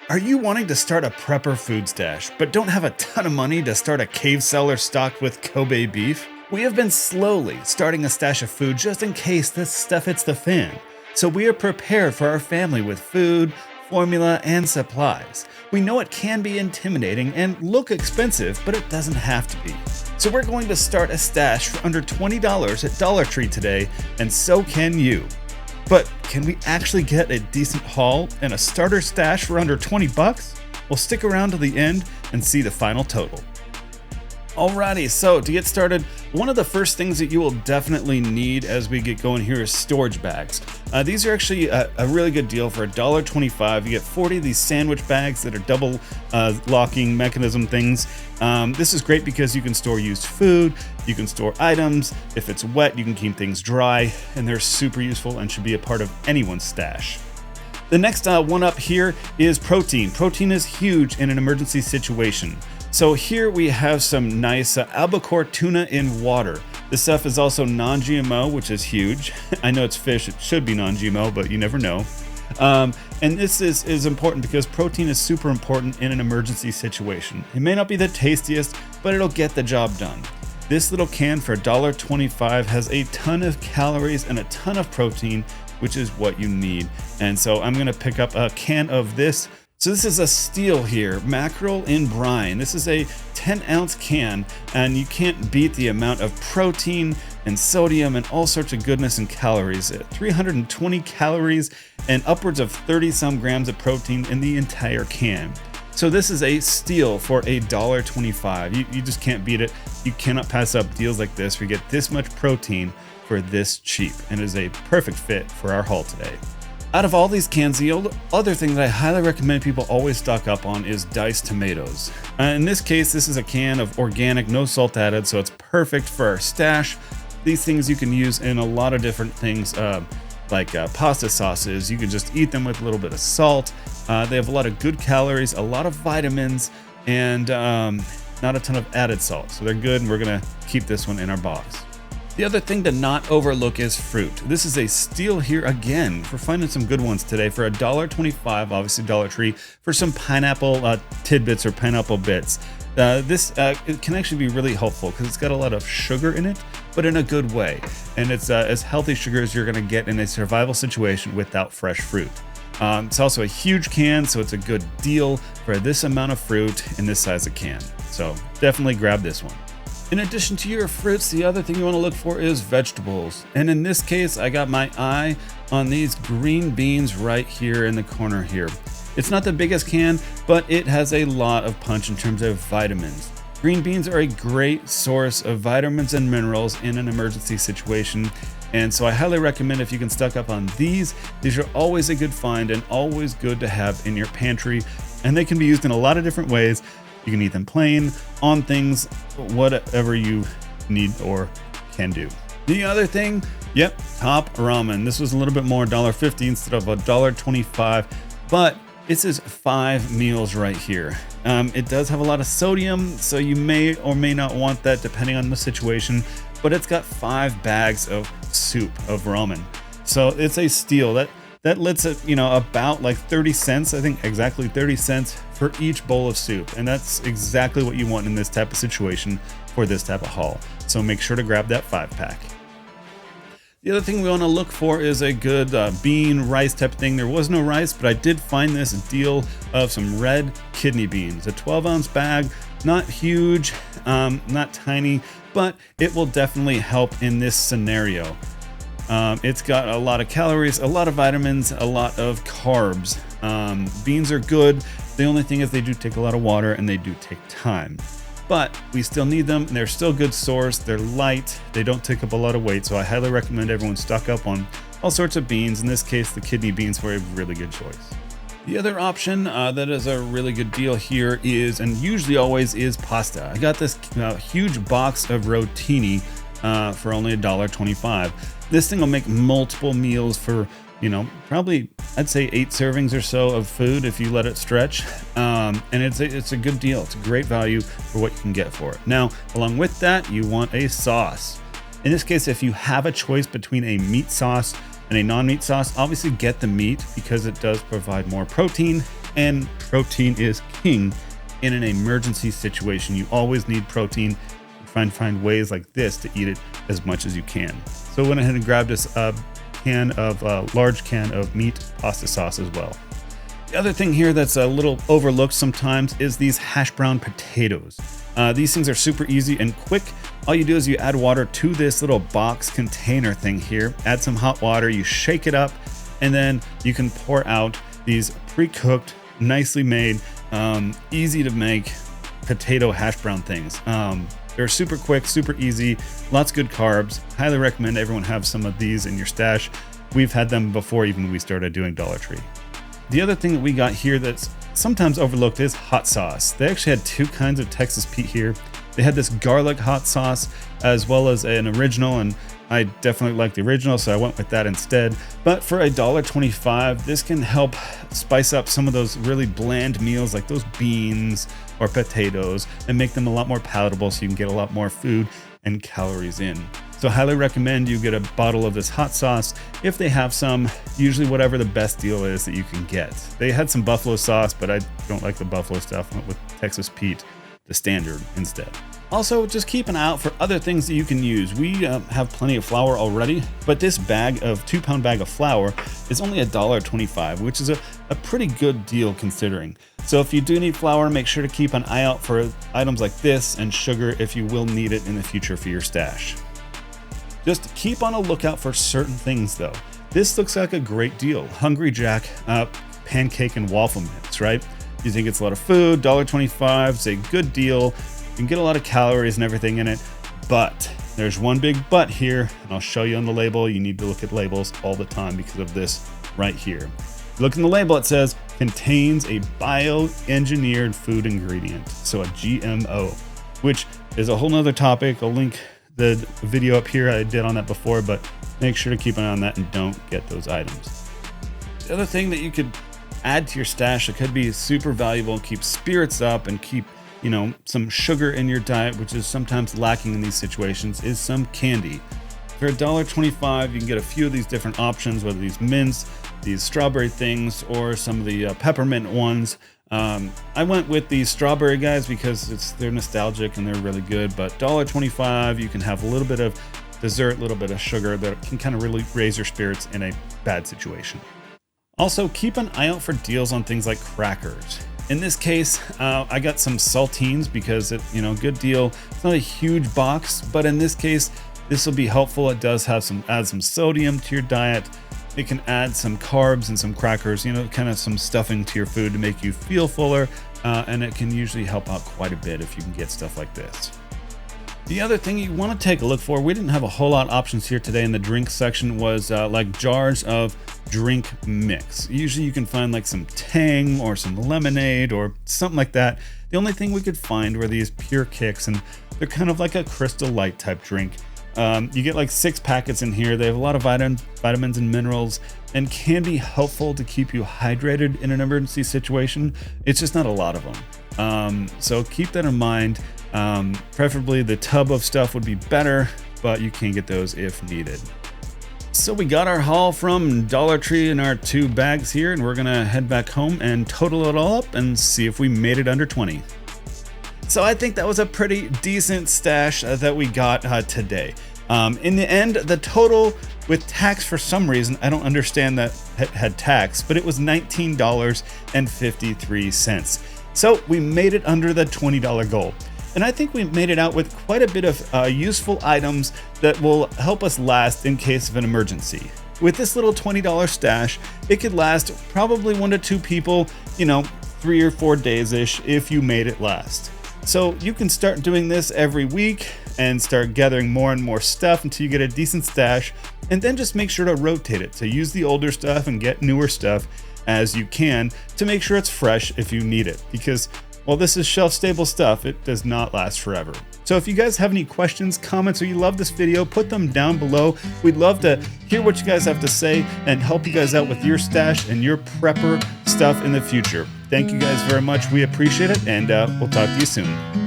Are you wanting to start a prepper food stash, but don't have a ton of money to start a cave cellar stocked with Kobe beef? We have been slowly starting a stash of food just in case this stuff hits the fan. So we are prepared for our family with food, formula, and supplies. We know it can be intimidating and look expensive, but it doesn't have to be. So we're going to start a stash for under $20 at Dollar Tree today, and so can you. But can we actually get a decent haul and a starter stash for under 20 bucks? Well, stick around to the end and see the final total. Alrighty, so to get started, one of the first things that you will definitely need as we get going here is storage bags. These are actually a really good deal for $1.25. You get 40 of these sandwich bags that are double locking mechanism things. This is great because you can store used food, you can store items. If it's wet, you can keep things dry, and they're super useful and should be a part of anyone's stash. The next one up here is protein. Protein is huge in an emergency situation. So here we have some nice albacore tuna in water. This stuff is also non-GMO, which is huge. I know it's fish, it should be non-GMO, but you never know. And this is important because protein is super important in an emergency situation. It may not be the tastiest, but it'll get the job done. This little can for $1.25 has a ton of calories and a ton of protein, which is what you need. And so I'm gonna pick up a can of this. So this is a steal here, mackerel in brine. This is a 10-ounce can, and you can't beat the amount of protein and sodium and all sorts of goodness and calories. 320 calories and upwards of 30-some grams of protein in the entire can. So this is a steal for $1.25. You just can't beat it. You cannot pass up deals like this. We get this much protein for this cheap, and it is a perfect fit for our haul today. Out of all these cans, the other thing that I highly recommend people always stock up on is diced tomatoes. In this case, this is a can of organic, no salt added, so it's perfect for our stash. These things you can use in a lot of different things, like pasta sauces. You can just eat them with a little bit of salt. They have a lot of good calories, a lot of vitamins, and not a ton of added salt. So they're good, and we're gonna keep this one in our box. The other thing to not overlook is fruit. This is a steal here again. We're finding some good ones today for $1.25, obviously Dollar Tree, for some pineapple tidbits or pineapple bits. It can actually be really helpful because it's got a lot of sugar in it, but in a good way. And it's as healthy sugar as you're gonna get in a survival situation without fresh fruit. It's also a huge can, so it's a good deal for this amount of fruit in this size of can. So definitely grab this one. In addition to your fruits, the other thing you want to look for is vegetables. And in this case, I got my eye on these green beans right here in the corner here. It's not the biggest can, but it has a lot of punch in terms of vitamins. Green beans are a great source of vitamins and minerals in an emergency situation. And so I highly recommend if you can stock up on these. These are always a good find and always good to have in your pantry. And they can be used in a lot of different ways. You can eat them plain, on things, whatever you need or can do. The other thing, top ramen. This was a little bit more, $1.50 instead of $1.25, but this is 5 meals right here. It does have a lot of sodium, so you may or may not want that depending on the situation, but it's got 5 bags of soup of ramen. So it's a steal. That lets it, about like 30 cents, I think exactly 30 cents for each bowl of soup. And that's exactly what you want in this type of situation for this type of haul. So make sure to grab that 5-pack. The other thing we want to look for is a good bean, rice type of thing. There was no rice, but I did find this deal of some red kidney beans. A 12-ounce bag, not huge, not tiny, but it will definitely help in this scenario. It's got a lot of calories, a lot of vitamins, a lot of carbs. Beans are good. The only thing is they do take a lot of water and they do take time. But we still need them. They're still a good source. They're light. They don't take up a lot of weight. So I highly recommend everyone stock up on all sorts of beans. In this case, the kidney beans were a really good choice. The other option that is a really good deal here is, and usually always is, pasta. I got this huge box of rotini for only $1.25. This thing will make multiple meals for, probably I'd say 8 servings or so of food if you let it stretch. And it's a good deal. It's a great value for what you can get for it. Now, along with that, you want a sauce. In this case, if you have a choice between a meat sauce and a non-meat sauce, obviously get the meat because it does provide more protein and protein is king in an emergency situation. You always need protein. Find ways like this to eat it as much as you can. So I went ahead and grabbed this large can of meat pasta sauce as well. The other thing here that's a little overlooked sometimes is these hash brown potatoes. These things are super easy and quick. All you do is you add water to this little box container thing here, add some hot water, you shake it up, and then you can pour out these pre-cooked, nicely made, easy to make potato hash brown things. They're super quick, super easy, lots of good carbs. Highly recommend everyone have some of these in your stash. We've had them before even when we started doing Dollar Tree. The other thing that we got here that's sometimes overlooked is hot sauce. They actually had two kinds of Texas Pete here. They had this garlic hot sauce as well as an original, and I definitely like the original, so I went with that instead. But for $1.25, this can help spice up some of those really bland meals like those beans or potatoes and make them a lot more palatable so you can get a lot more food and calories in. So highly recommend you get a bottle of this hot sauce if they have some, usually whatever the best deal is that you can get. They had some buffalo sauce, but I don't like the buffalo stuff. I went with Texas Pete, the standard, instead. Also, just keep an eye out for other things that you can use. We have plenty of flour already, but this bag of 2-pound bag of flour is only $1.25, which is a pretty good deal considering. So if you do need flour, make sure to keep an eye out for items like this and sugar if you will need it in the future for your stash. Just keep on a lookout for certain things though. This looks like a great deal. Hungry Jack pancake and waffle mix, right? You think it's a lot of food, $1.25, it's a good deal. You can get a lot of calories and everything in it, but there's one big but here, and I'll show you on the label. You need to look at labels all the time because of this right here. Look in the label, it says contains a bioengineered food ingredient, so a GMO, which is a whole nother topic. I'll link the video up here. I did on that before, but make sure to keep an eye on that and don't get those items. The other thing that you could add to your stash that could be super valuable, keep spirits up and keep some sugar in your diet, which is sometimes lacking in these situations, is some candy. For $1.25, you can get a few of these different options, whether these mints, these strawberry things, or some of the peppermint ones. I went with these strawberry guys because they're nostalgic and they're really good, but $1.25, you can have a little bit of dessert, a little bit of sugar that can kind of really raise your spirits in a bad situation. Also, keep an eye out for deals on things like crackers. In this case, I got some saltines because good deal. It's not a huge box, but in this case, this will be helpful. It does have add some sodium to your diet. It can add some carbs and some crackers, kind of some stuffing to your food to make you feel fuller. And it can usually help out quite a bit if you can get stuff like this. The other thing you want to take a look for, we didn't have a whole lot of options here today in the drink section, was like jars of drink mix. Usually you can find like some Tang or some lemonade or something like that. The only thing we could find were these Pure Kicks, and they're kind of like a Crystal Light type drink. You get like 6 packets in here. They have a lot of vitamins and minerals and can be helpful to keep you hydrated in an emergency situation. It's just not a lot of them. So keep that in mind. Preferably the tub of stuff would be better, but you can get those if needed. So we got our haul from Dollar Tree in our 2 bags here, and we're gonna head back home and total it all up and see if we made it under 20. So I think that was a pretty decent stash that we got today. In the end, the total with tax, for some reason, I don't understand that it had tax, but it was $19.53. So we made it under the $20 goal. And I think we made it out with quite a bit of useful items that will help us last in case of an emergency. With this little $20 stash, it could last probably 1 to 2 people, 3 or 4 days-ish if you made it last. So you can start doing this every week and start gathering more and more stuff until you get a decent stash, and then just make sure to rotate it. So use the older stuff and get newer stuff as you can to make sure it's fresh if you need it, because while this is shelf-stable stuff, it does not last forever. So if you guys have any questions, comments, or you love this video, put them down below. We'd love to hear what you guys have to say and help you guys out with your stash and your prepper stuff in the future. Thank you guys very much. We appreciate it, and we'll talk to you soon.